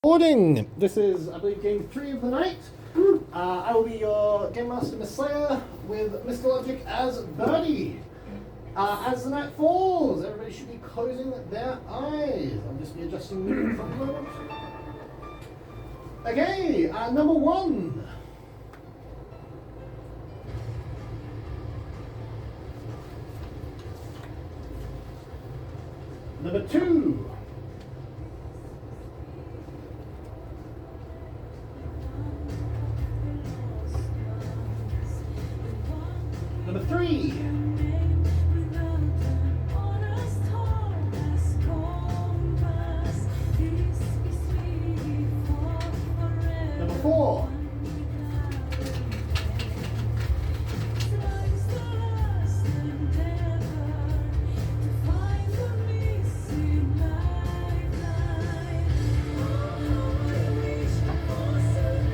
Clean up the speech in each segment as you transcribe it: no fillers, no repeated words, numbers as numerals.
Morning. This is, I believe, game 3 of the night. I will be your game master, Miss Slayer, with Mr. Logic as Birdie. As the night falls, everybody should be closing their eyes. I'll just be adjusting the for a moment. Okay, number 1. Number 2. Number 3. Number 4.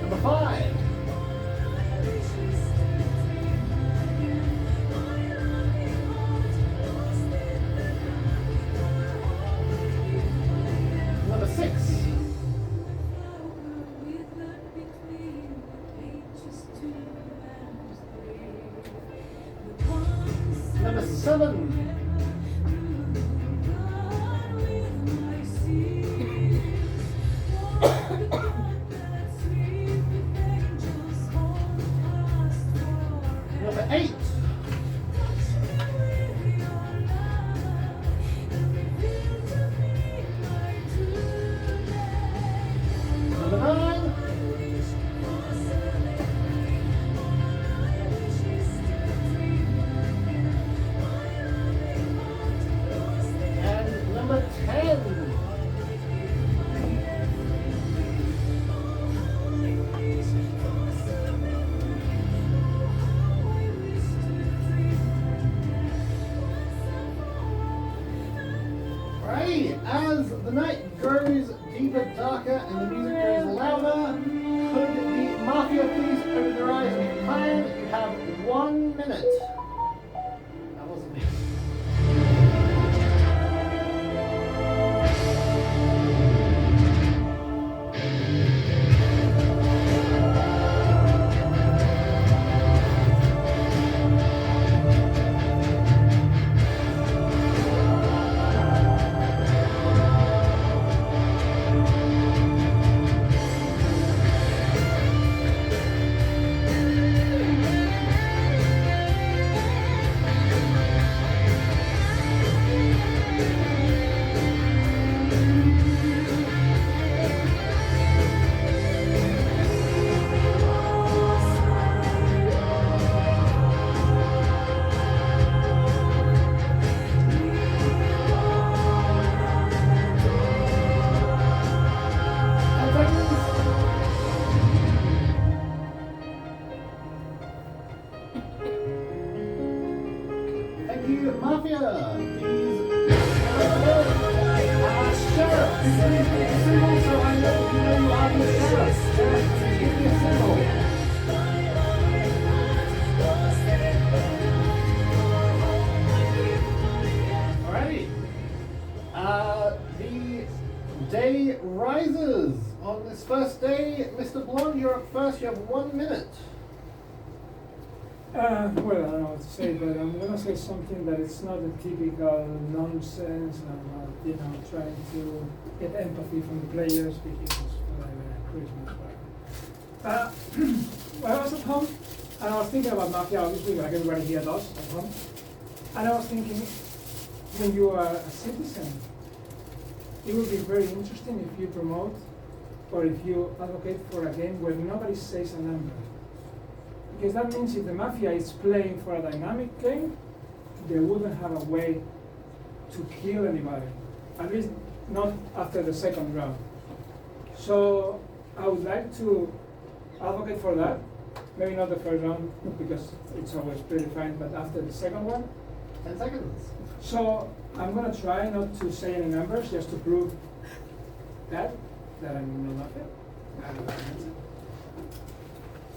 Number 5. Number 6. Number 7. Number 8. Number 9. And number 10. Right, as the night grows deeper, darker, and the music grows louder, could the Mafia please open their eyes and plan? You have 1 minute. That wasn't me. Thank you, Mafia. Please. Sheriff, please give me a symbol so I know you are the sheriff. Sheriff, please give me a symbol. Alrighty. The day rises. On this first day, Mr. Blonde, you're up first. You have 1 minute. Well, I don't know what to say, but I'm gonna say something that it's not the typical nonsense. I'm not, trying to get empathy from the players because it's whatever Christmas. When I was at home, and I was thinking about Mafia, obviously, like everybody here does at home, and I was thinking, when you are a citizen, it would be very interesting if you promote or if you advocate for a game where nobody says a number. Because that means if the Mafia is playing for a dynamic game, they wouldn't have a way to kill anybody. At least not after the second round. So I would like to advocate for that. Maybe not the first round, because it's always pretty fine, but after the second one. 10 seconds. So I'm gonna try not to say any numbers, just to prove that I'm not Mafia.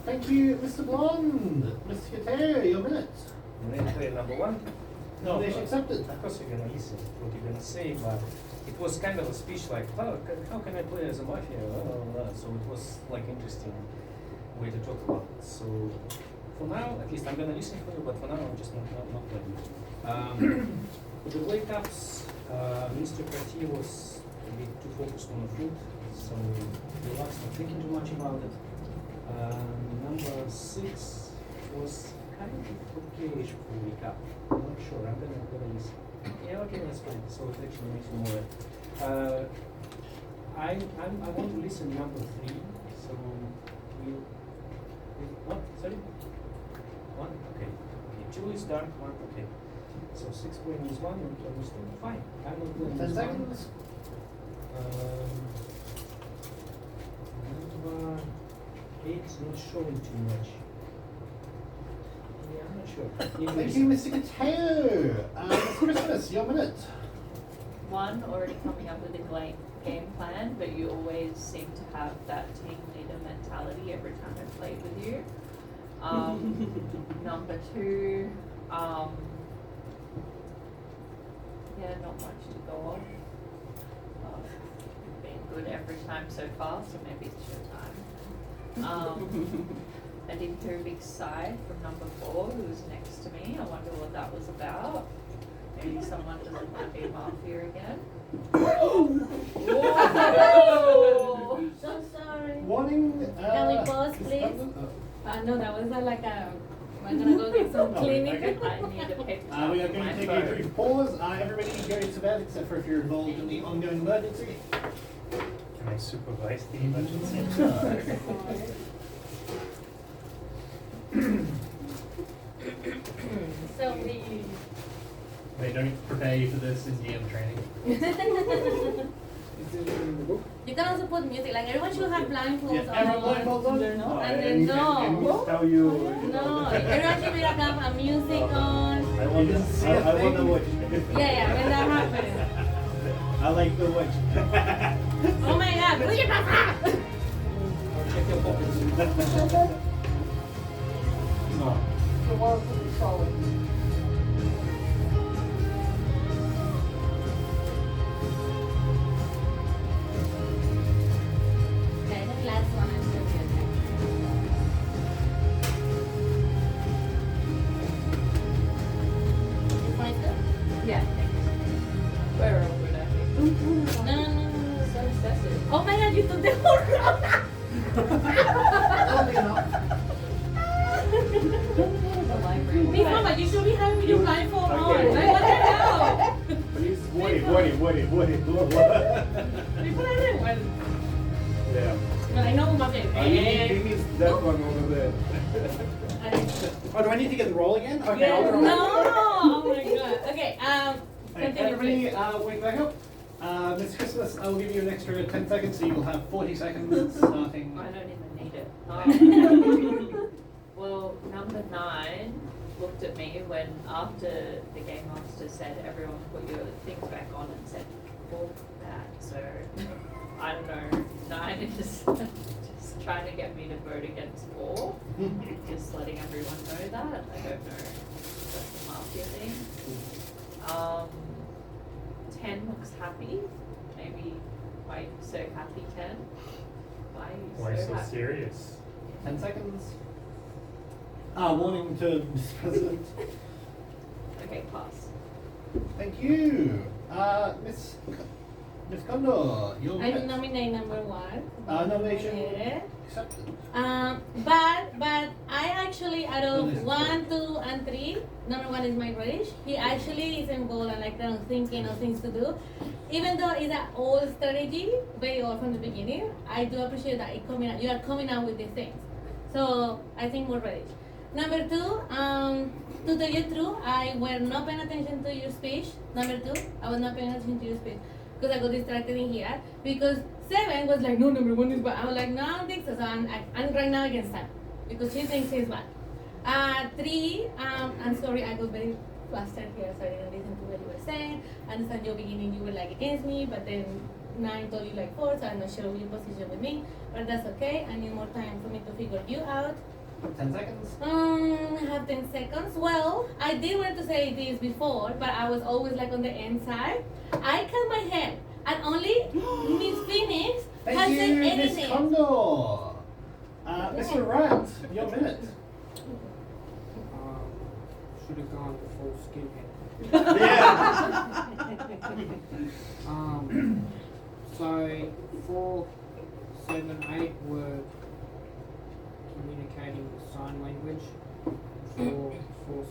Thank you, Mr. Blonde. Mr. Kater, your minute. Play number 1? Nomination accepted. Of course you're gonna listen to what you're gonna say, but it was kind of a speech like, how can I play as a mafia? So it was like interesting way to talk about it. So for now, at least I'm gonna listen for you, but for now I'm just not playing. For the Blade Cups, Mr. Cartier was a bit too focused on the food, so relaxed, not thinking too much about it. Number 6 was kind of okay-ish for the Cup. I'm not sure. I'm gonna listen. Yeah, okay, that's fine. So it actually makes me more. I want to listen number 3. So what? Sorry. 1. Okay. Okay. 2 is dark. 1. Okay. So 6 point is 1 and 12 is 2. Fine. I'm not doing 10 this seconds. Number 8 is not showing too much. Yeah, I'm not sure. Thank you, Mr. Kateo. Miss Christmas, your minute. One, already coming up with a game plan, but you always seem to have that team leader mentality every time I play with you. Number 2, yeah, not much to go on. Been good every time so far, so maybe it's your time. I didn't hear a big sigh from number 4, who was next to me. I wonder what that was about. Maybe someone doesn't want to be a mafia again. Oh, so sorry. Warning. Can we pause, Miss please? Cutler- No, that was like a. I'm gonna go get some Oh, clinic. okay. I need a paper towel We are for going my to take a phone. brief pause. Everybody go to bed except for if you're involved in the ongoing emergency. Can I supervise the emergency? So we. They don't prepare you for this in DM training. Is it in the book? You can also put music. Like everyone should have blindfolds on. everyone blindfolds on? Their nose. Oh, And and then you can no. tell you. No, everyone should have a music on. I want to see I a want to thing? watch. Yeah, when that happens. I like to watch. Oh my god, put your back up! Check your pockets. No. The walls will be solid. Okay, the last one I'm still good. This one is good? Yeah, thanks. We're all good, I think. No, no, no, no. So excessive. Oh my god, you took the whole round! Only enough. The library. Miss Mama, you should be having your blindfold on. Okay. Like, what the hell? Please, what? People are everywhere. Yeah. But I know my face. He needs that one over there. Oh, do I need to get the roll again? Okay, Yeah, I'll get no! roll. Oh my god. Okay, continue, Everybody, please. wake back up. Miss Christmas, I will give you an extra 10 seconds, so you'll have 40 seconds starting. I don't even need it. Well, number 9 looked at me when after the game master said everyone put your things back on and said fuck that. So I don't know. 9 is just trying to get me to vote against 4. Just letting everyone know that. I don't know. That's the mafia thing. 10 looks happy. Maybe why are you so happy, 10? Why are you Why so so happy? serious? 10 seconds. Warning to Mr. President. Okay, pass. Thank you. Miss Condor, your I minute. nominate number 1. Nomination Nominated. accepted. But I actually out of 1, 2, and 3, number 1 is my British. He actually is involved and like thinking of things to do. Even though it's an old strategy, very old from the beginning, I do appreciate that you are coming out with these things. So I think more British. Number 2, to tell you the truth, I was not paying attention to your speech. Number 2, I was not paying attention to your speech because I got distracted in here. Because 7 was like, no, number 1 is bad. I was like, no, I don't think so. So I'm right now against that because she thinks he's bad. 3, I'm sorry, I got very flustered here, so I didn't listen to what you were saying. I understand your beginning, you were like against me, but then 9 told you like 4, so I'm not sure of your position with me. But that's okay. I need more time for me to figure you out. 10 seconds. I have 10 seconds. Well, I did want to say this before, but I was always like on the end side. I cut my hair. And only Miss Phoenix Thank has said you, Miss anything. Condor. Mr. Rat, your minute. Should have gone to full skinhead. Yeah. So 4, 7, 8 were communicating with sign language. 4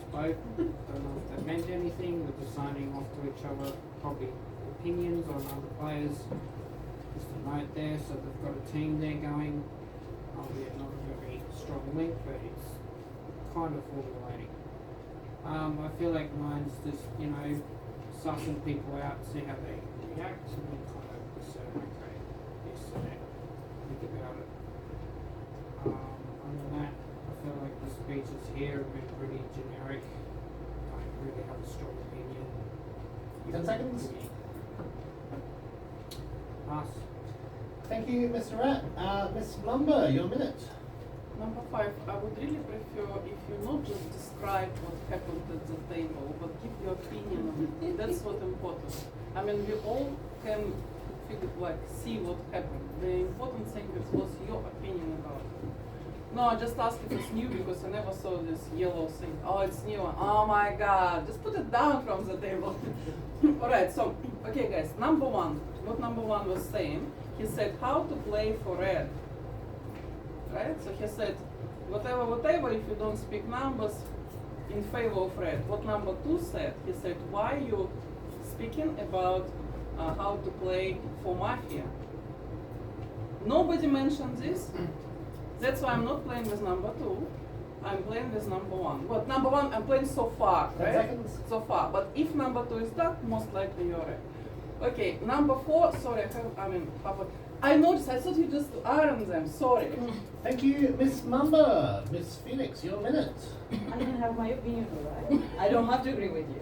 spoke. Don't know if that meant anything. They're just signing off to each other, probably opinions on other players. Just a note there, so they've got a team there going. Albeit not a very strong link, but it's kind of formulating. I feel like mine's just, sussing people out, see how they react, and then kind of discern, okay, this and that, think about it. Other than that, I feel like the speeches here have been pretty generic. I don't really have a strong opinion. 10 seconds. Pass. Thank you, Mr. Rat. Miss Lumber, your minute. Number 5, I would really prefer if you not just describe what happened at the table, but give your opinion on it. That's what's important. I mean, we all can see what happened. The important thing is what's your opinion about it. No, I just asked if it's new because I never saw this yellow thing. Oh, it's new. Oh my God! Just put it down from the table. All right. So, okay, guys. Number 1. What number 1 was saying? He said how to play for red. Right? So he said, whatever, if you don't speak numbers in favor of red. What number 2 said? He said, why you speaking about how to play for mafia? Nobody mentioned this. That's why I'm not playing with number 2. I'm playing with number 1. What number 1 I'm playing so far, 10 right? seconds. So far. But if number 2 is that, most likely you're right. Okay, number 4, sorry, I noticed, I thought you just ironed them, sorry. Thank you, Miss Mamba. Miss Phoenix, your minute. I can have my opinion, right? I don't have to agree with you.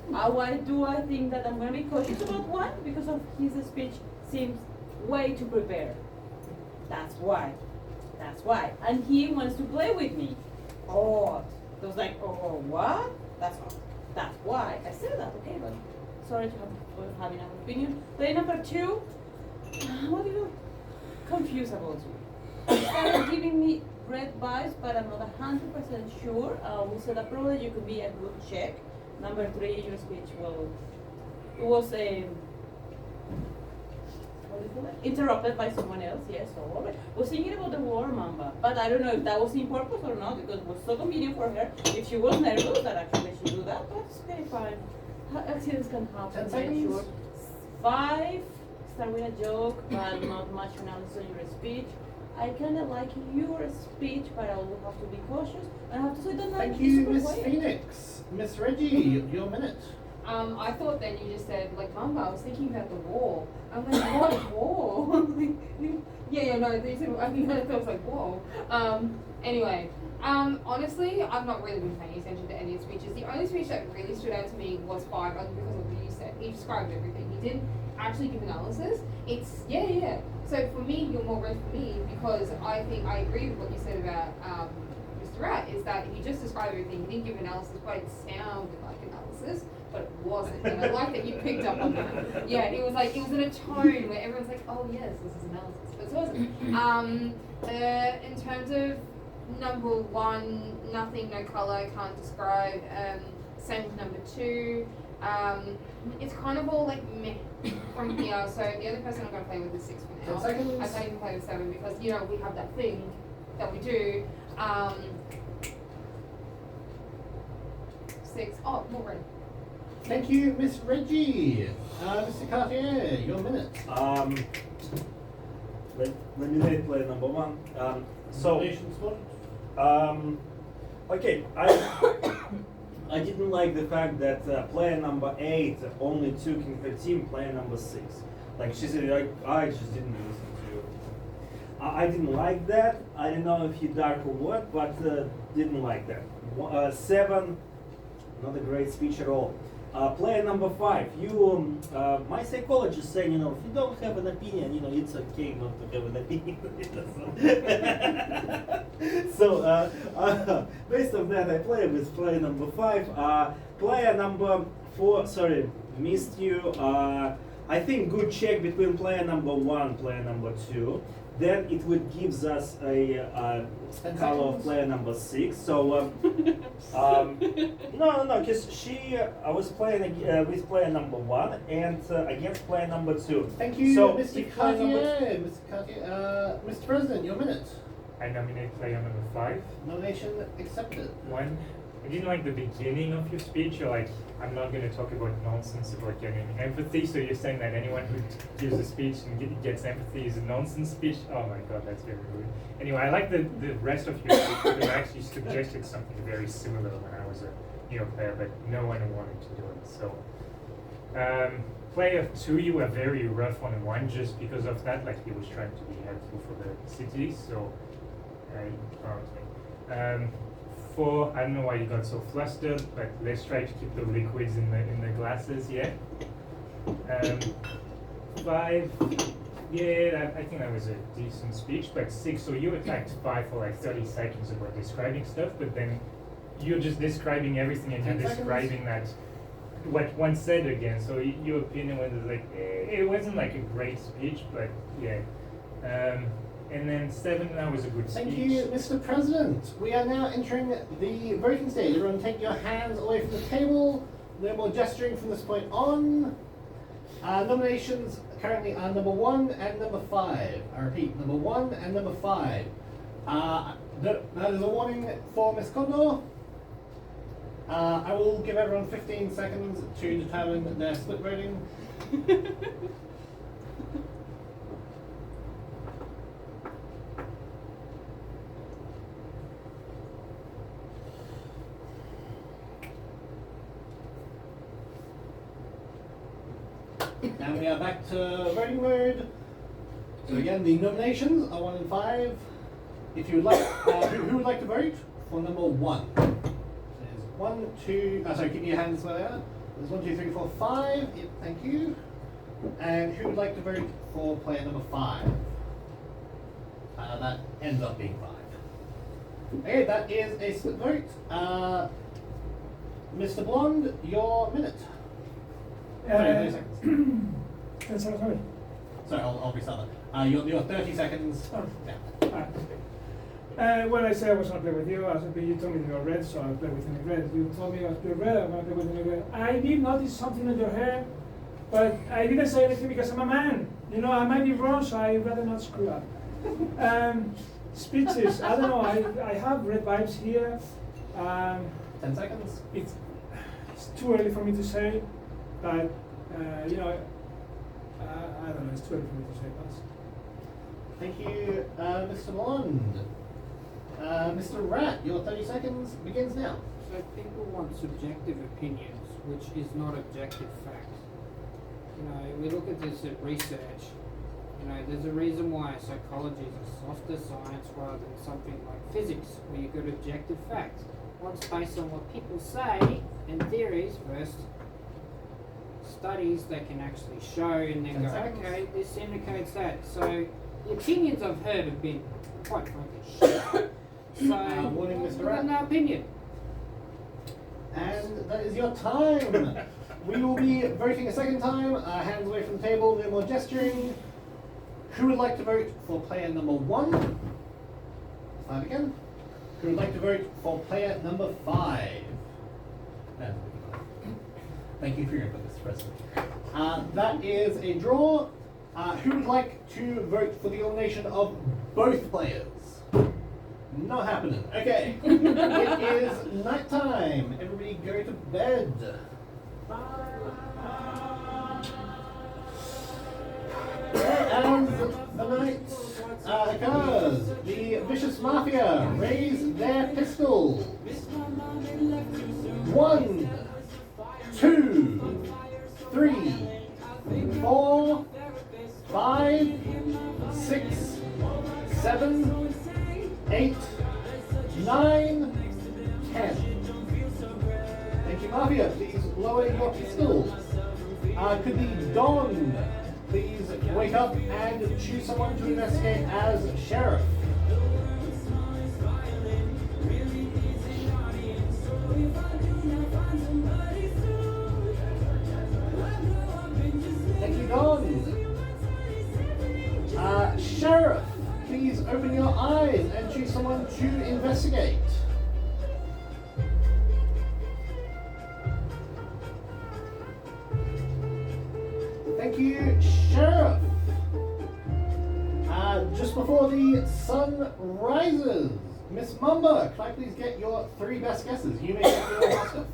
Why do I think that I'm going to be cautious about one? Because of his speech seems way too prepared. That's why. That's why. And he wants to play with me. Oh, it was like, oh, what? That's all. That's why I said that. Okay, but sorry for having an opinion. Play number 2. What do you confused about you? You started giving me red vibes, but I'm not 100% sure. We said that probably you could be a good check. Number 3, your speech, well, it was interrupted by someone else, yes, so all right. Was thinking about the war, Mamba, but I don't know if that was in purpose or not, because it was so convenient for her. If she was nervous, that actually she do that, but it's okay, fine. Accidents can happen, 10 yeah, seconds. sure. 5, start with a joke, but not much analysis on your speech. I kind of like your speech, but I will have to be cautious. I have to say that Thank I'm you, super Miss quiet. Phoenix. Miss Reggie, your minute. I thought then you just said, like, Mamba, I was thinking about the war. I'm like, what war? yeah, no, they said, I think that was like, whoa. Anyway, honestly, I've not really been paying attention to any of the speeches. The only speech that really stood out to me was 5, only because of what you said. He described everything. He didn't actually give analysis. It's, yeah. So for me, you're more red for me, because I think I agree with what you said about Mr. Rat, is that he just described everything. He didn't give analysis, but it sounded like analysis. But it wasn't, and I like that you picked up on that. Yeah, it was in a tone where everyone's like, oh yes, this is analysis, but it wasn't. In terms of number 1, nothing, no color, can't describe. Same with number 2. It's kind of all like meh from here. So the other person I'm going to play with is 6 for now. 10 seconds. I can't even play with 7 because we have that thing that we do. 6. Oh, more red. Thank you, Miss Reggie. Mr. Cartier, your minute. Let me take play number 1. Nominations for Okay, I didn't like the fact that player number 8 only took in her team player number 6. Like she said, I just didn't listen to you. I didn't like that. I don't know if he dark or what, but didn't like that. 7, not a great speech at all. Player number 5, you, my psychologist saying, if you don't have an opinion, it's okay not to have an opinion. So, based on that, I play with player number 5. Player number 4, sorry, missed you. I think good check between player number 1, player number 2. Then it would gives us a color of player number 6. So no, because I was playing with player number 1 and against player number 2. Thank you, So Mr. if player number Cartier. Mr. Cartier. Mr. President, your minute. I nominate player number 5. Nomination accepted. One, I didn't like the beginning of your speech. You're like, I'm not going to talk about nonsense about getting empathy. So you're saying that anyone who gives a speech and gets empathy is a nonsense speech. Oh my god, that's very rude. Anyway, I like the rest of your speech because I actually suggested something very similar when I was a New York player, but no one wanted to do it. So, player 2, you were very rough on 1 just because of that. Like he was trying to be helpful for the city. So, okay. 4, I don't know why you got so flustered, but let's try to keep the liquids in the glasses, yeah? 5, yeah, I think that was a decent speech, but 6, so you attacked 5 for like 30 seconds about describing stuff, but then you're just describing everything and you're 10 seconds. describing that, what one said again, so your opinion was like, it wasn't like a great speech, but yeah. And then 7, that was a good speech. Thank you, Mr. President. We are now entering the voting stage. Everyone take your hands away from the table. No more gesturing from this point on. Nominations currently are number 1 and number 5. I repeat, number 1 and number 5. That is a warning for Ms. Condor. I will give everyone 15 seconds to determine their split voting. And we are back to voting mode. So again, the nominations are 1 and 5. If you would like, who would like to vote for number 1? There's 1, 2. Sorry, keep your hands where they are. There's 1, 2, 3, 4, 5. Yep, thank you. And who would like to vote for player number 5? That ends up being 5. Okay, that is a split vote. Mr. Blonde, your minute. Sorry, 30 seconds. Sorry. Sorry, I'll restart that. Your 30 seconds. Oh. Yeah. Well, I said I was going to play with you. You told me you were red, so I'll play with you in red. You told me I was playing red, I'm going to play with you in red. I did notice something on your hair, but I didn't say anything because I'm a man. You know, I might be wrong, so I'd rather not screw up. Speeches, I don't know, I have red vibes here. 10 seconds. It's too early for me to say, but, you know, I don't know, it's too early for me to say that. Thank you, Mr. Blonde. Mr. Rat, your 30 seconds begins now. So people want subjective opinions, which is not objective fact. You know, we look at this at research. You know, there's a reason why psychology is a softer science rather than something like physics, where you've got objective facts. One's based on what people say and theories versus studies that can actually show and then go, okay, this indicates that. So the opinions I've heard have been quite frankly shit. So warning, Mr. I've got Rat. no opinion. And that is your time. We will be voting a second time. Hands away from the table, no more gesturing. Who would like to vote for player number 1? 5 again. Who would like to vote for player number 5? Thank you for your input, Mr. President. That is a draw. Who would like to vote for the elimination of both players? Not happening. Okay. It is night time. Everybody go to bed. As the night occurs, the Vicious Mafia raise their pistols. 1, 2, 3, 4, 5, 6, 7, 8, 9, 10. Thank you, Mafia. Please lower your pistols. Could the Don please wake up and choose someone to investigate as sheriff? Thank you, Don. please open your eyes and choose someone to investigate. Thank you, Sheriff. Just before the sun rises, Miss Mumba, can I please get your 3 best guesses? You may get your master.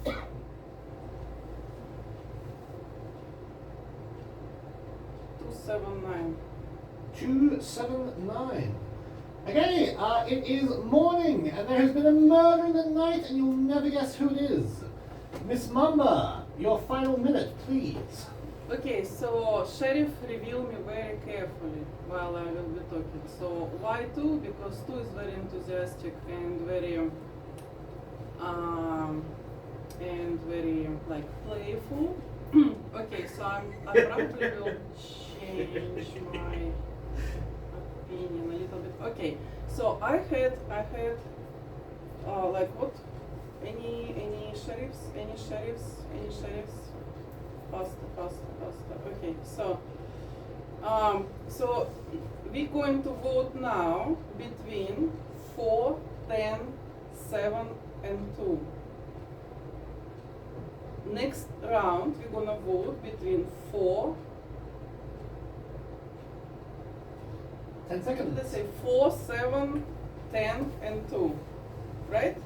279. 279. Okay, it is morning, and there has been a murder in the night, and you'll never guess who it is. Miss Mumba, your final minute, please. Okay, so Sheriff revealed me very carefully while I will be talking. So why 2? Because 2 is very enthusiastic and very like playful. Okay, so I probably will change my opinion a little bit. Okay, so I had like what? Any sheriffs? Faster. Okay, so so we're going to vote now between 4, 10, 7, and 2. Next round we're gonna vote between 4. 10 seconds. Let's say 4, 7, 10, and 2. Right?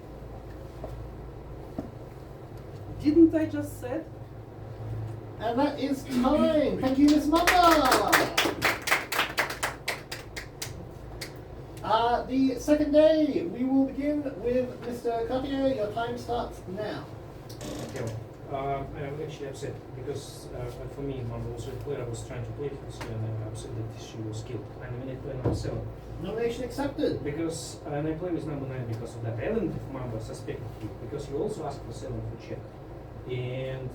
Didn't I just say? And that is time. Thank you, Miss Mumba. The second day, we will begin with Mr. Cartier. Your time starts now. Okay. I'm actually upset because for me, Mamba was a player I was trying to play this year, and I'm upset that she was killed. I'm a minute player number 7. Nomination accepted. Because and I play with number 9 because of that. Element of Mamba suspected you because you also asked for 7 for check. And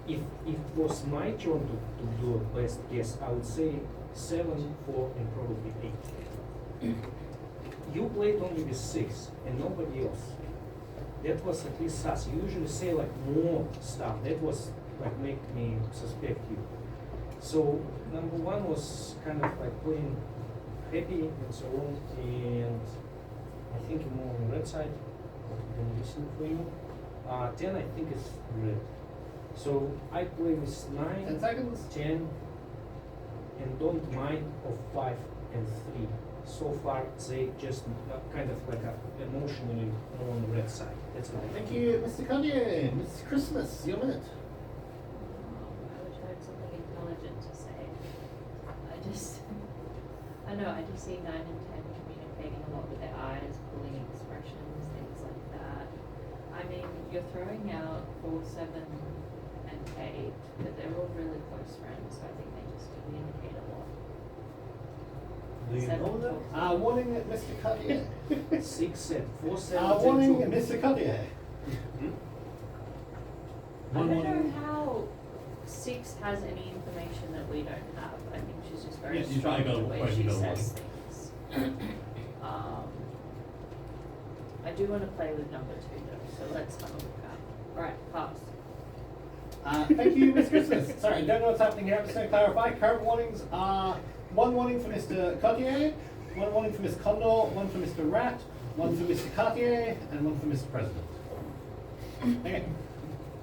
if it was my turn to do a best guess, I would say 7, 4, and probably 8. You played only with 6 and nobody else. That was at least sus. You usually say like more stuff. That was like make me suspect you. So number 1 was kind of like playing happy and so on, and I think you're more on the red side. I'm listening for you. 10 I think is red. So I play with 9, 10 seconds. 10, and don't mind of 5 and 3. So far, they just kind of like emotionally more on the red side. That's what I Thank think. you, Mr. Cartier. Miss Christmas, your minute. I wish I had something intelligent to say. I know, I just see 9 and 10 communicating a lot with their eyes, pulling expressions, things like that. I mean, you're throwing out 4, 7, and 8, but they're all really close friends, so I think they just communicate a lot. Do you 7 know them? talks. Warning, Mr. Cartier. 6, 7, 4, 7, 10, Warning, 2. Mr. Cartier. I don't know how 6 has any information that we don't have. I think she's just very Yeah, you strong try to go the way where you she go says things. I do want to play with number 2 though, so let's have a look at. Alright, pass. Thank you, Miss Christmas. Sorry, I don't know what's happening here. I'm just going to clarify. Current warnings are 1 warning for Mr. Cartier, 1 warning for Miss Condor, 1 for Mr. Rat, 1 for Mr. Cartier, and 1 for Mr. President. Okay.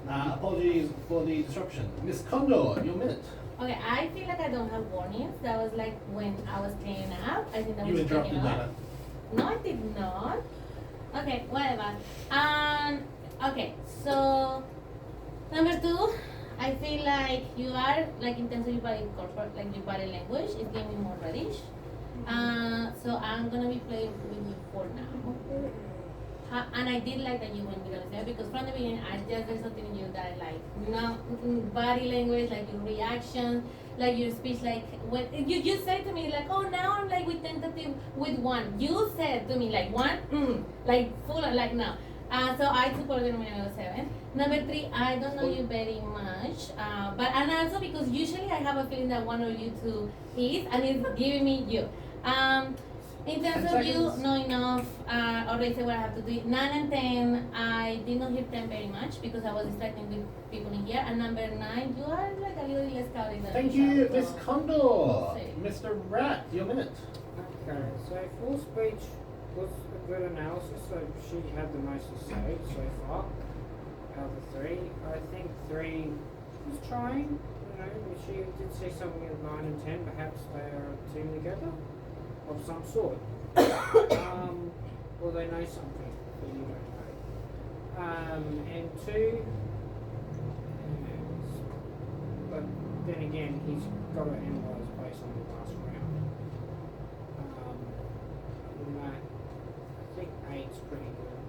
Apologies for the disruption. Miss Condor, your minute. Okay, I feel like I don't have warnings. That was like when I was cleaning up. I think that You was interrupted cleaning up. Dana. No, I did not. Okay, whatever. Okay, so number 2, I feel like you are like intensely body corporate, like your body language is giving me more reddish. So I'm gonna be playing with you for now. And I did like that you went with Alicia because from the beginning, there's something in you that I like. Now, body language, like your reaction, like your speech, like when you said to me like, oh, now I'm like with tentative with 1. You said to me like 1, like full, like now. So I support the number 7. Number 3, I don't know you very much, but and also because usually I have a feeling that one of you 2 is, and it's giving me you. In terms of you know enough, already say what I have to do. 9 and 10, I did not hear 10 very much because I was distracting with people in here. And number 9, you are like a little less scouting than Thank me, you, so Miss Condor. see. Mr. Rat, your minute. Okay, so full speech was a good analysis, so she had the most to say so far out of the three. I think 3 was trying, you know, she did say something with 9 and 10, perhaps they are a team together of some sort. Or they know something that you don't know. And 2, but then again, he's got to analyse based on the last round. That, I think 8's pretty good.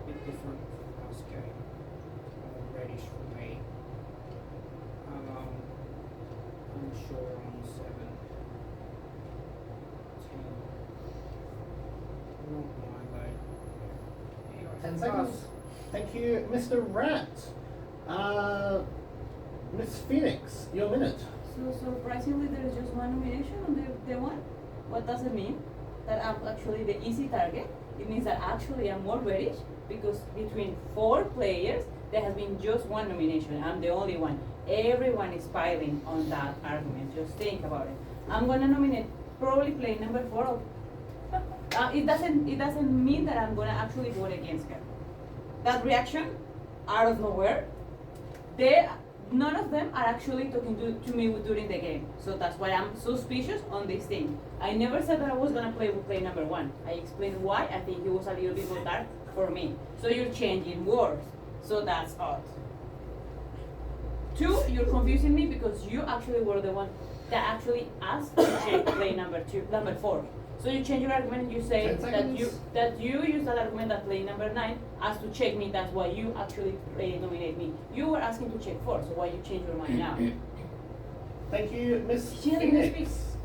A bit different from last game. Reddish for me. Unsure on 7. 10. Not Milo. Anyway, 10 seconds. Thank you, Mr. Rat. Miss Phoenix, your minute. So surprisingly, there is just one nomination on the one. What does it mean? That I'm actually the easy target. It means that actually I'm more reddish because between 4 players, there has been just one nomination. I'm the only one. Everyone is piling on that argument. Just think about it. I'm gonna nominate probably play number 4. It doesn't mean that I'm gonna actually vote against her. That reaction, out of nowhere, none of them are actually talking to me during the game. So that's why I'm suspicious on this thing. I never said that I was gonna play number 1. I explained why I think it was a little bit more dark for me. So you're changing words. So that's odd. 2, you're confusing me because you actually were the one that actually asked to change play number 4. So you change your argument and you say that you use that argument that play number 9 as to check me. That's why you actually nominate me. You were asking to check 4, so why you change your mind now? Thank you, Miss Phoenix.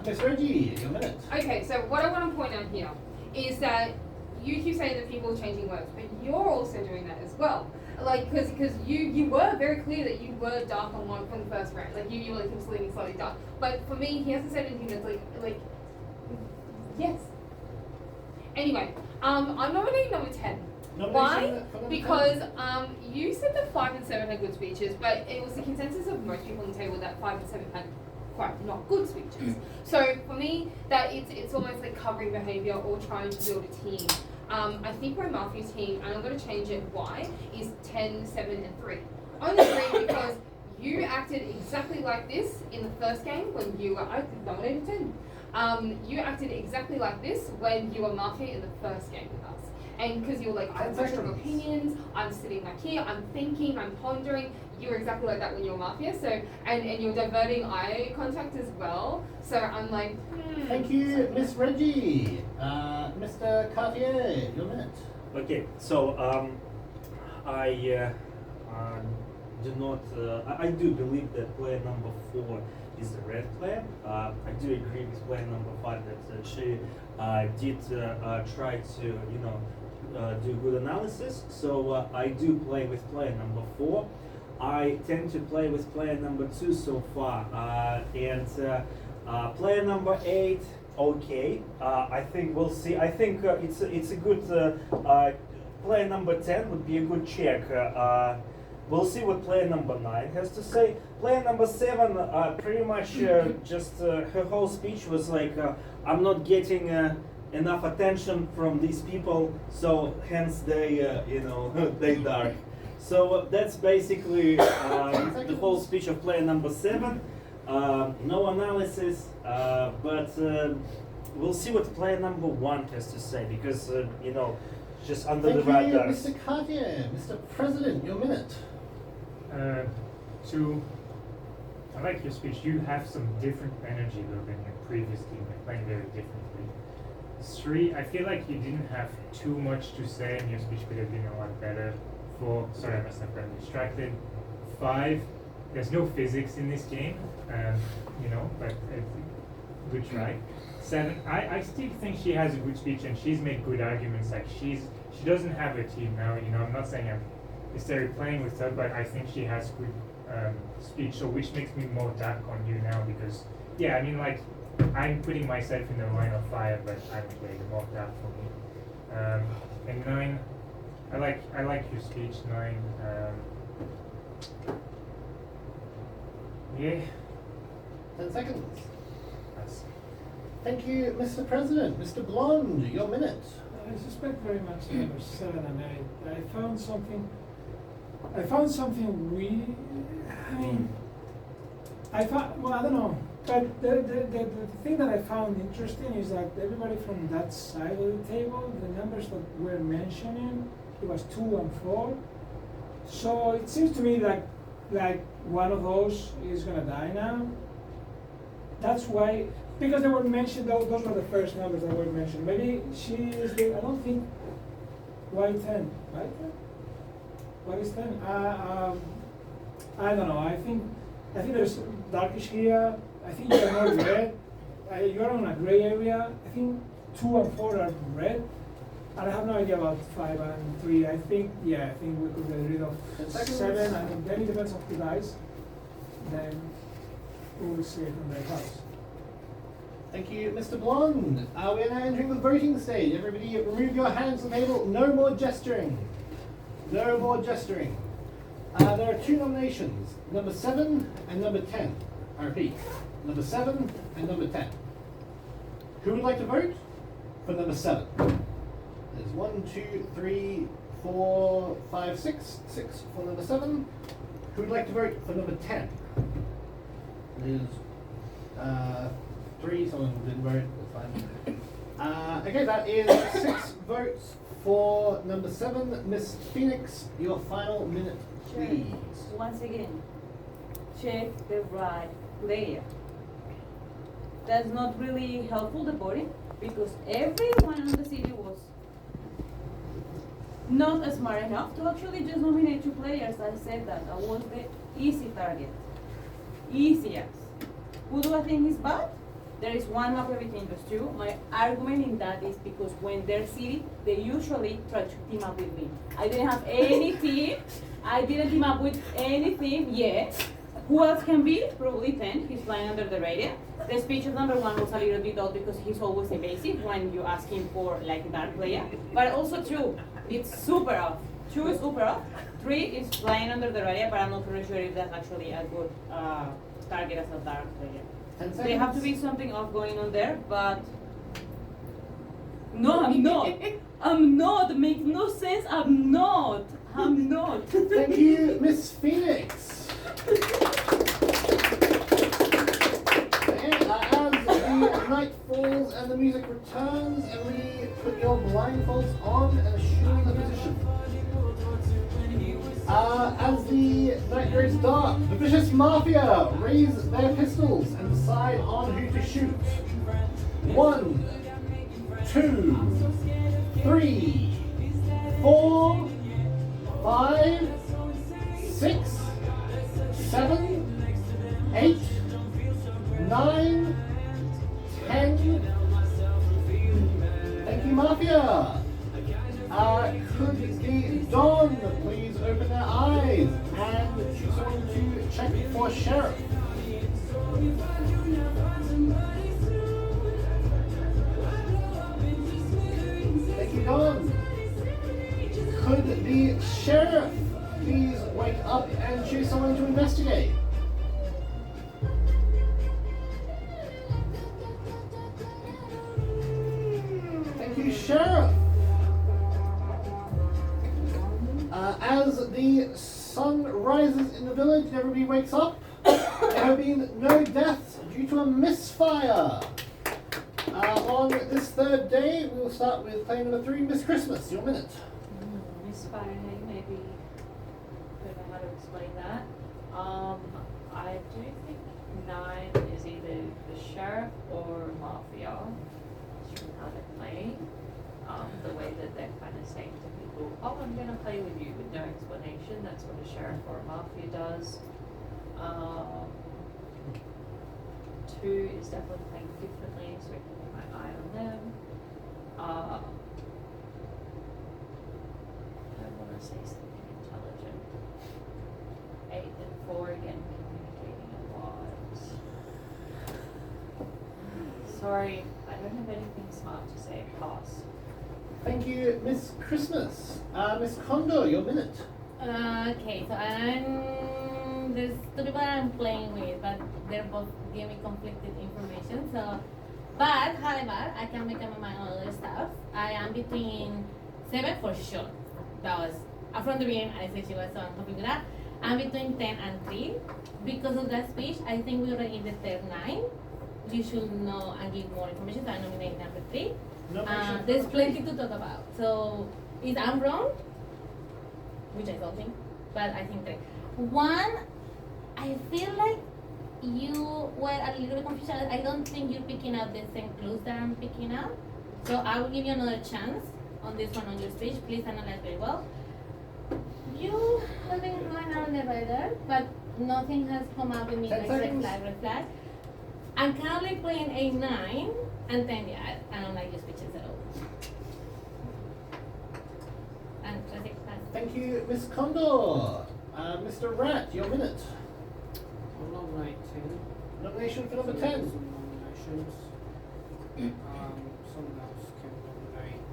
Miss Reggie, your minute. Okay, so what I want to point out here is that you keep saying that people are changing words, but you're also doing that as well. Like, because you were very clear that you were dark on 1 from the first round. Like, you were like, he was leaning slightly dark. But for me, he hasn't said anything that's like, yes. Anyway, I'm nominating number 10. Why? Because you said that 5 and 7 had good speeches, but it was the consensus of most people on the table that 5 and 7 had quite not good speeches. So for me, that it's almost like covering behaviour or trying to build a team. I think we're Matthew's team, and I'm going to change it. Why? Is 10, 7, and 3. Only 3 because you acted exactly like this in the first game when you were I nominated 10. You acted exactly like this when you were Matthew in the first game with us. And because you were like, I have very strong opinions, I'm sitting back here, I'm thinking, I'm pondering. You were exactly like that when you were Mafia. So, and you're diverting eye contact as well. So I'm like, Thank you, Miss Reggie. Mr. Cartier, your minute. Okay, so I do not. I do believe that player number 4 is the red player. I do agree with player number 5 that she did try to, do good analysis. So I do play with player number 4. I tend to play with player number 2 so far, and player number 8. Okay, I think we'll see. I think it's a good player number 10 would be a good check. We'll see what player number 9 has to say. Player number 7 pretty much just her whole speech was like, I'm not getting enough attention from these people, so hence they they dark. So that's basically the whole speech of player number 7. No analysis, but we'll see what player number 1 has to say because just under the radar. Mr. Cartier, Mr. President, your minute. 2, I like your speech. You have some different energy though than your previous team. You're playing very differently. 3, I feel like you didn't have too much to say and your speech could have been a lot better. 4, sorry I must have gotten distracted. 5, there's no physics in this game, but it's a good try. 7, I still think she has a good speech and she's made good arguments. Like she doesn't have a team now. I'm not saying I'm necessarily playing with her, but I think she has good speech. So which makes me more dark on you now because I'm putting myself in the line of fire, but I'm playing more dark for me. And 9, I like your speech. 9. 10 seconds. Nice. Thank you, Mr. President. Mr. Blonde, your minute. I suspect very much number 7 and 8. I found something weird. I mean, well, I don't know. But the thing that I found interesting is that everybody from that side of the table, the numbers that we're mentioning, it was 2 and 4. So it seems to me like one of those is gonna die now. That's why, because they were mentioned, those were the first numbers that were mentioned. Maybe she is the, I don't think, why 10, right? What is 10? I don't know, I think there's darkish here. I think you're more red. You're on a gray area. I think 2 and 4 are red. And I have no idea about 5 and 3. I think we could get rid of 7, and then it depends on who dies. Then we will see it on their house. Thank you, Mr. Blonde. We are now entering the voting stage. Everybody remove your hands from the table. No more gesturing. No more gesturing. There are 2 nominations, number 7 and number 10. I repeat, number 7 and number 10. Who would like to vote for number 7? There's 1, 2, 3, 4, 5, 6. 6 for number 7. Who would like to vote for number 10? There's 3, someone didn't vote, that's fine. Okay, that is 6 votes for number 7. Miss Phoenix, your final minute, please. Once again, check the right player. That's not really helpful, the voting, because everyone in the city was not smart enough to actually just nominate 2 players. I said that was the easy target. Easiest. Who do I think is bad? There is one map between those 2. My argument in that is because when they're city, they usually try to team up with me. I didn't have any team. I didn't team up with any team yet. Who else can be? Probably 10. He's flying under the radar. The speech of number 1 was a little bit odd because he's always evasive when you ask him for like a dark player. But also 2, it's super off. 2 is super off. 3 is flying under the radar, but I'm not really sure if that's actually a good target as a dark player. There have to be something off going on there, but no, I'm not. I'm not. It makes no sense. I'm not. Thank you, Miss Phoenix. As the night falls and the music returns, everybody put your blindfolds on and assume the position. As the night grows dark, the vicious mafia raise their pistols and decide on who to shoot. 1, 2, 3, 4, 5, 6, 7, 8, 9, 10. Thank you, mafia. Could the Dawn please open their eyes and choose someone to check for sheriff? Thank you, Dawn. Could the sheriff please wake up and choose someone to investigate? Thank you, sheriff. As the sun rises in the village and everybody wakes up, there have been no deaths due to a misfire. On this 3rd day, we will start with player number 3, Miss Christmas, your minute. Misfire, maybe don't know how to explain that. I do think 9 is either the sheriff or mafia. It's from how they're playing. The way that they're kind of saying to people, oh, I'm going to play with you with no explanation. That's what a sheriff or a mafia does. 2 is definitely playing differently, so I can keep my eye on them. I want to say something intelligent. 8 and 4 again, communicating a lot. Sorry, I don't have anything smart to say. Pass. Thank you, Miss Christmas. Miss Condor, your minute. Okay, so there's 2 people I'm playing with, but they're both give me conflicted information. So, but however, I can make up my mind on other stuff. I am between 7 for sure. That was from the beginning. I said she was, so I'm happy with that. I'm between 10 and 3 because of that speech. I think we already in the third 9. You should know and give more information. So I nominate number 3. There's plenty to talk about. So if I'm wrong, which I don't think, but I think 3. 1, I feel like you were a little bit confused. I don't think you're picking up the same clues that I'm picking up. So I will give you another chance on this one on your speech. Please analyze very well. You have been going on the radar, but nothing has come up with me 10 like seconds. red flag. I'm currently playing a 9 and 10. Yeah, I don't like your speeches at all. And I think that's Thank you, Miss Condor. Mr. Rat, your minute. I'll nominate 10. Nomination for number Some 10. nominations. Someone else can nominate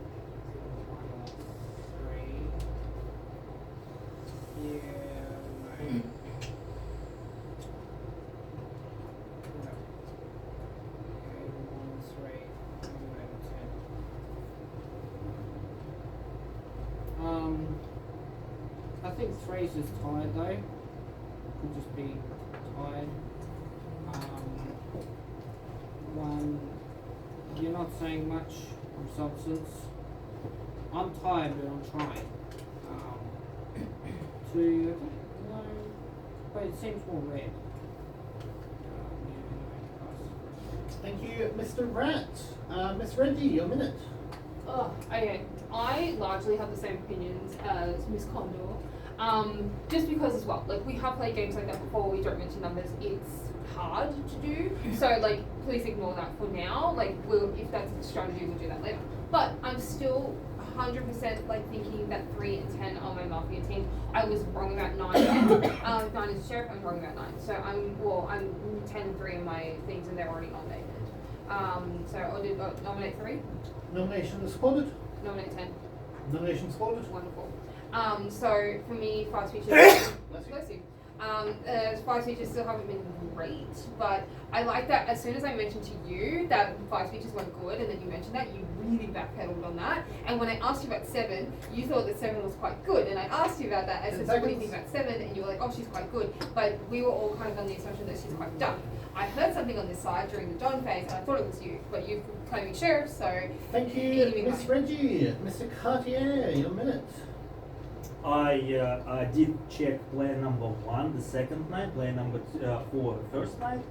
1 or 3. Yeah, maybe. No. Okay, 1, 3, nominate 10. I think 3 is just tired though. Could just be tired. 1, you're not saying much on substance. I'm tired, but I'm trying. 2, I don't know, but it seems more red. Thank you, Mr. Rat. Miss Reggie, your minute. Oh, okay. I largely have the same opinions as Miss Condor. Just because as well, like we have played games like that before, we don't mention numbers, it's hard to do. So like please ignore that for now. Like if that's a strategy, we'll do that later. But I'm still 100% like thinking that 3 and 10 are my Mafia team. I was wrong about 9. 9 is sheriff, I'm wrong about 9. So I'm 10 and 3 in my things and they're already nominated. So I'll do nominate 3, Nomination is squandered. nominate 10. Nomination squandered. Wonderful. So for me, 5 speeches. Bless you. Bless you. 5 speeches still haven't been great, but I like that as soon as I mentioned to you that 5 speeches weren't good, and then you mentioned that, you really backpedaled on that. And when I asked you about 7, you thought that 7 was quite good, and I asked you about that. I said, so what do you think about 7? And you were like, oh, she's quite good. But we were all kind of on the assumption that she's quite dumb. I heard something on this side during the Don phase, and I thought it was you, but you've claiming sheriff, so. Thank Give you, me Miss mine. Reggie. Mr. Cartier, your minute. I did check player number 1 the second night, player number 4 the first night.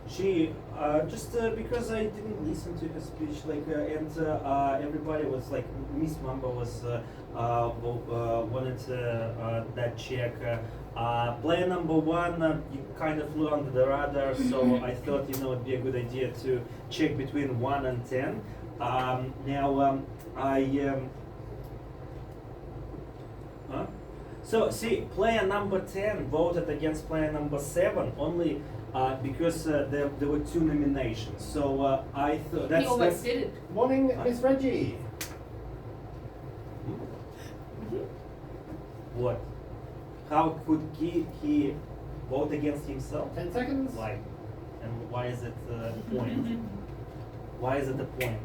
She just because I didn't listen to her speech, like and everybody was like Miss Mamba was wanted that check. Player number 1 you kind of flew under the radar, so I thought it'd be a good idea to check between 1 and 10. So see, player number 10 voted against player number 7 only because there were 2 nominations. So I thought He almost did it. Morning, Miss Reggie. What? How could he vote against himself? 10 seconds. Why? And why is it a point? Why is it a point?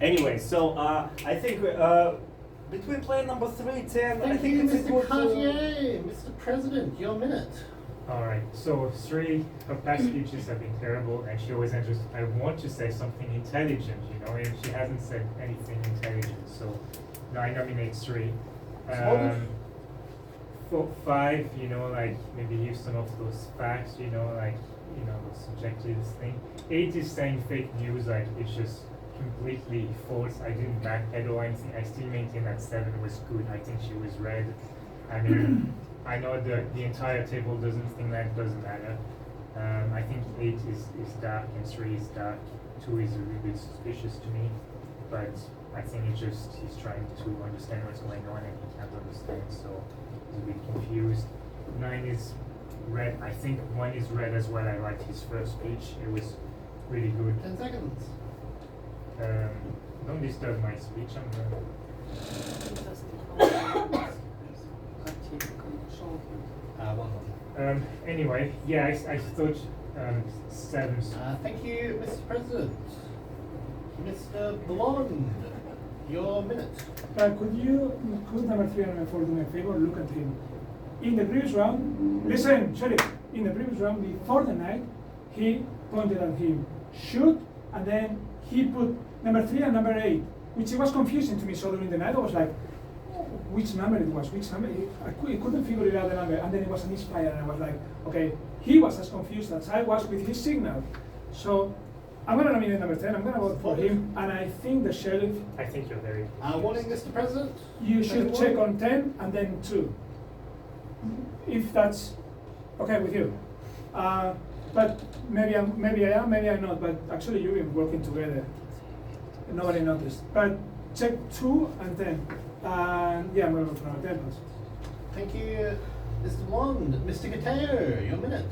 Anyway, so I think between player number 3 and 10, I Thank think you, it's a Mr. good. Cartier. Mr. President, your minute. Alright, so 3, her past speeches have been terrible, and she always enters, I want to say something intelligent, and she hasn't said anything intelligent, so I nominate 3. 4, 5, like maybe use some of those facts, those subjective thing. 8 is saying fake news, like it's just completely false. I didn't backpedal or anything. I still maintain that 7 was good. I think she was red. I mean, I know the entire table doesn't think that doesn't matter. I think 8 is dark and 3 is dark. 2 is a little bit suspicious to me, but I think it's just he's trying to understand what's going on and he can't understand, so he's a bit confused. 9 is red. I think 1 is red as well. I liked his first speech. It was really good. 10 seconds. Don't disturb my speech. I'm One. Anyway, yeah, I thought 7's. Thank you, Mr. President. Mr. Blonde, your minute. Could number 3 and number 4 do me a favor? Look at him. In the previous round, listen, Sheriff. In the previous round before the night, he pointed at him, shoot, and then he put number 3 and number 8, which it was confusing to me. So during the night, I was like, which number it was, which number? I couldn't figure it out the number, and then it was a misfire, and I was like, okay, he was as confused as I was with his signal. So I'm gonna nominate number 10. I'm gonna vote for him, and I think the sheriff. I think you're very. Warning, Mr. President. You should check on 10 and then 2, if that's okay with you. But maybe I am, maybe I'm not. But actually, you've been working together. Nobody noticed. But check 2 and 10. Yeah, I'm gonna vote for number 10. Please. Thank you, Mr. Blonde. Mr. Gatteo, your minute.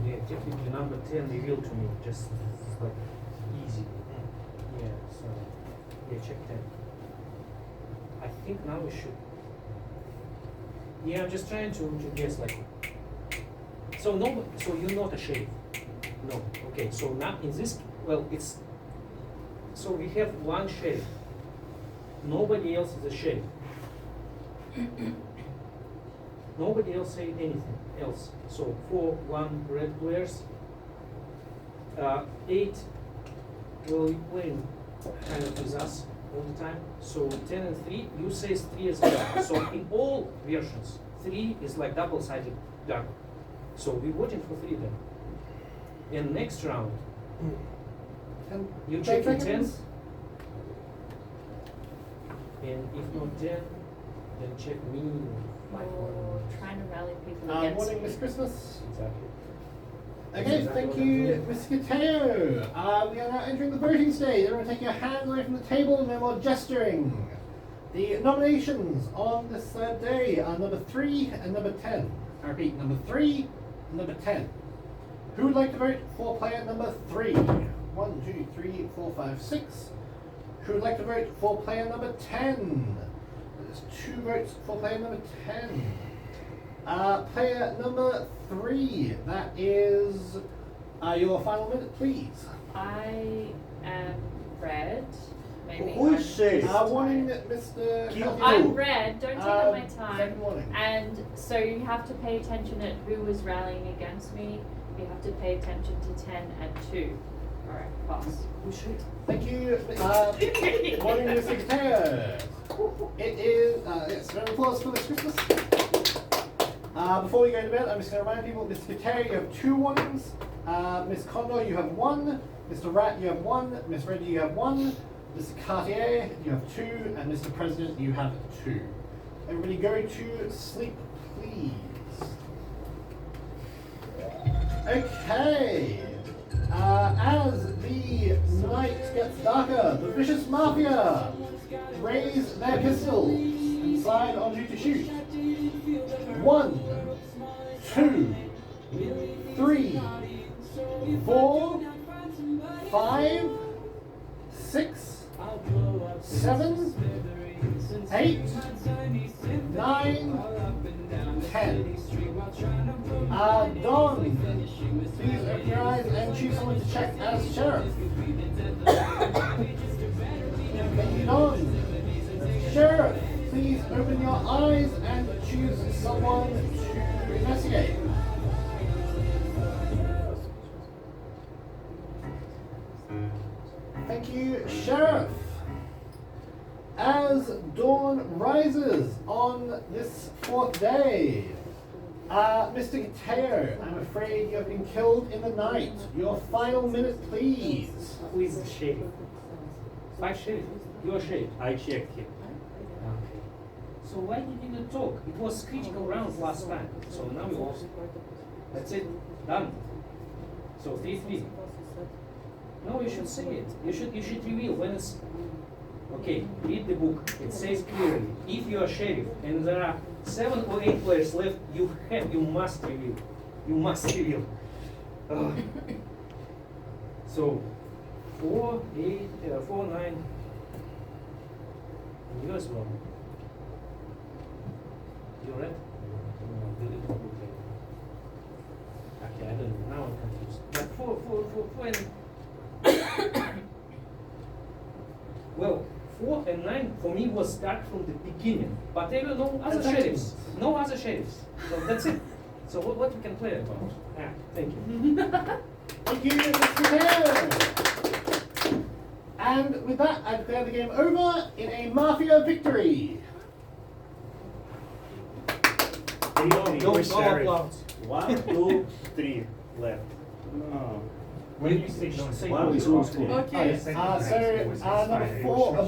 Yeah, technically number 10 revealed to me, just like easy. Yeah, so yeah, check 10. I think now we should. Yeah, I'm just trying to guess like. So no, so you're not a sheriff. No. Okay, so now in this, well, it's. So we have one sheriff. Nobody else is a sheriff. Nobody else say anything else. So 4, 1 red players. 8 will be playing kind of with us all the time. So 10 and 3, you say 3 as well. So in all versions, 3 is like double-sided dark. So we're voting for 3 then. And next round, you check the 10. And if not 10, then check me. Or trying to rally people against Morning, me. Miss Christmas. Exactly. Okay, Exactly thank what I'm you, doing. Ms. Gatteo. We are now entering the voting stage. Everyone take your hands away from the table, no more gesturing. The nominations on this third day are number 3 and number 10. I repeat, number 3 and number 10. Who would like to vote for player number 3? 1, 2, 3, 4, 5, 6. Who would like to vote for player number 10? There's 2 votes for player number 10. Player number 3, that is your final minute, please. I am red. Maybe Who I'm is she? just Warning, tired. Mr. Keep Calhoun. I'm red. Don't take up my time. Second warning. And so you have to pay attention at who was rallying against me. You have to pay attention to 10 and 2. All right, pass. Thank you. Morning, Mr. Gatteo. It is, yes, round of applause for Miss Christmas. Before we go to bed, I'm just going to remind people, Mr. Gatteo, you have 2 warnings. Miss Condor, you have 1. Mr. Rat, you have 1. Miss Reggie, you have 1. Mr. Cartier, you have 2. And Mr. President, you have 2. Everybody go to sleep, please. Okay. As the night gets darker, the vicious mafia raise their pistols and slide on you to shoot. 1, 2, 3, 4, 5, 6, 7, 8, 9, 10. Don, please open your eyes and choose someone to check as sheriff. Thank you, Don. Sheriff, please open your eyes and choose someone to investigate. Thank you, Sheriff. As dawn rises on this 4th day, Mr. Gatteo, I'm afraid you have been killed in the night. Your final minute, please. Who is the sheriff? 5 sheriff. You're sheriff. I checked him. Okay. So why did you not talk? It was critical round last time. So now we lost. That's it. Done. So 3-3. No, you should say it. You should reveal when it's. Okay, read the book. It says clearly, if you are sheriff and there are 7 or 8 players left, you must reveal. You must reveal. So 4, 8, 4, 9. You as well. You're right. No, delete the book. Okay, I don't know. Now I'm confused. But four and well, 4 and 9 for me was start from the beginning, but there were no other Exactly. sheriffs. No other sheriffs. So that's it. So what we can play about? Ah, thank you. Thank you, Mr. Mayor. And with that, I declare the game over in a Mafia victory. Don't No Sheriff. applause. 1, 2, 3 left. No. When you say non Say Wow, no it's applause. all Okay. Number 4,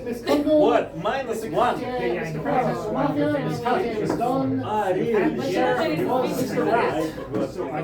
Miss Congo. What? -1. Mr. Cartier, Mr. Francis was Mafia, Mr. Cartier was Don. Ah, really? And the Yeah. Sheriff was Mr. Rat. I forgot. So I